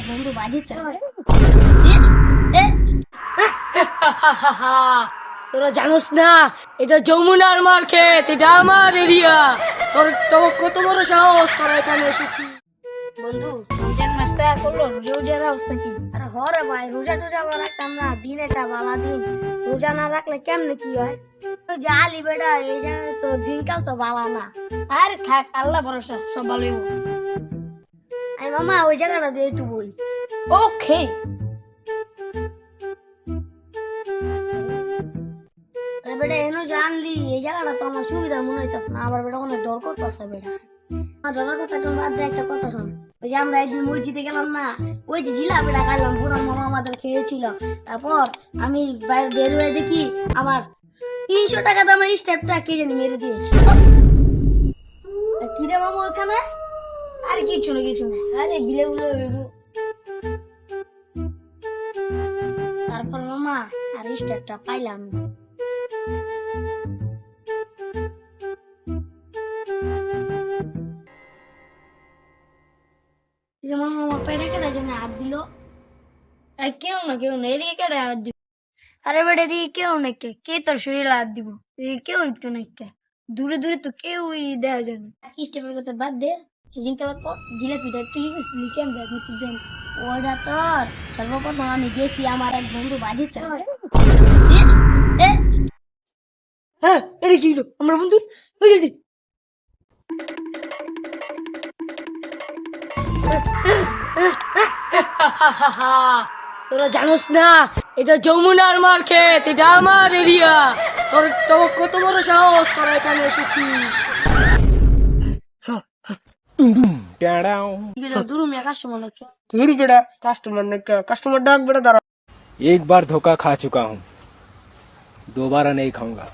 বন্ধু বাজিতে তোরা জানোস না এটা যমুনার মার্কেট, এটা আমার এরিয়া। তোর কত বড় সাহস তোরা এখানে এসেছি? বন্ধু রোজার মাসটা করলো রোজার অবস্থা কি? আরে হরে ভাই, রোজা টোজা আবার রাখতাম না, দিন একটা বালা দিন। রোজা না রাখলে কেমনে কি হয়? জালি বেটা, এই জায়গায় তো দিনকাল তো বালা না। আরে থাক, আল্লাহ ভরসা, সব ভালোই হবে। আই মামা ওই জায়গাটা দিয়ে একটু বই। ওকে। আরে বেটা এনো জানলি এই জায়গাটা তো আমার সুবিধা মনে হইতাছে না, আবার বেটা অনেক ডর করতেছে বেটা। আমার ডরার কথা কোন বাদ দে, একটা কথা শোন। ওই যে আমরা একদিন মসজিদে গেলাম না, ওই যে জিলাপিটা খাইলাম, পুরান মামা আমাদের খেয়েছিল। তারপর আমি বাইরে বের হয়ে দেখি আমার 300 টাকা দামের স্টেপটা কে জানি মেরে দিয়েছে। কি রে মামা ওখানে? আরে কিছু না কিছু না, আরে বিলেগুলো তারপর মামা আর স্টেপটা পাইলাম না। মামা পেটে কেটে জন্য হাত দিল। কেউ না এদিকে কেটে হাত দিব। আরে বেটা এদিকে কেউ নেই, কে তোর শরীরে হাত দিব? এদিকে কেউ একটু নেই, দূরে দূরে তো কেউই দেওয়া যায় না। স্টেপের কথা বাদ দে, সেদিন তো জিলাপিটা তুই গেছিলি কেন দেখ দেন? ওটা তোর সর্বপ্রথম আমি গেছি আমার এক বন্ধু বাজিতে। হ্যাঁ, এটা কি হলো? আমার বন্ধু ওই যে তোরা জানোস না এটা যমুনার মার্কেট, এটা আমার এরিয়া। তোর কত বড় সাহস তোরা এখানে এসেছিস? দূর মিয়া কাস্টমার লোক ধুর বেটা, কাস্টমার ডাক বেটা, দাঁড়া। एक बार धोखा खा चुका हूँ, दोबारा नहीं खाऊंगा।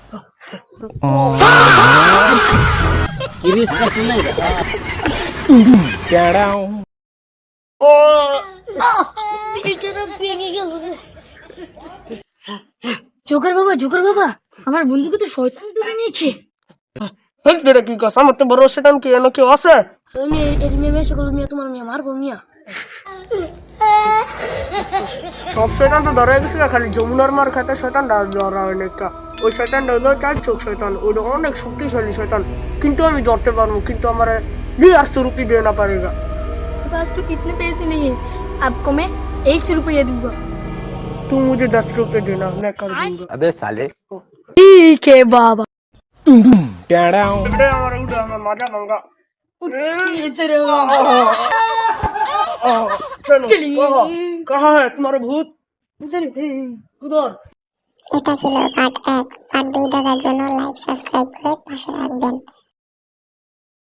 জোকার বাবা আমার বন্ধুকে তো শয়তান ধরে নিয়েছে। বেটা কি কস? আমার তো বড় সেটান কি এনে কেউ আছে? তুমি এই মেয়ে সকল মিয়া তোমার মিয়া মারবো মিয়া। সব শয়তান তো ধরা গেছে না, খালি যমুনার মার খাতে শয়তানটা ধরা হয় না। ওই শয়তানটা হলো 4 চোখ শয়তান, ওইটা অনেক শক্তিশালী শয়তান, কিন্তু আমি ধরতে পারবো, কিন্তু আমার 200 रुपये देना पड़ेगा। पास तो कितने पैसे नहीं है, आपको मैं 100 रुपया दूंगा। तू मुझे 10 रुपये देना, मैं कर दूंगा। अबे साले ठीक है बाबा। बेटे हमारा उधर हमारा मजा मांगा। चलो कहाँ है तुम्हारा भूत? उधर। এটা ছিল পার্ট 1। পার্ট 2 দেখার জন্য লাইক সাবস্ক্রাইব করে পাশে রাখবেন।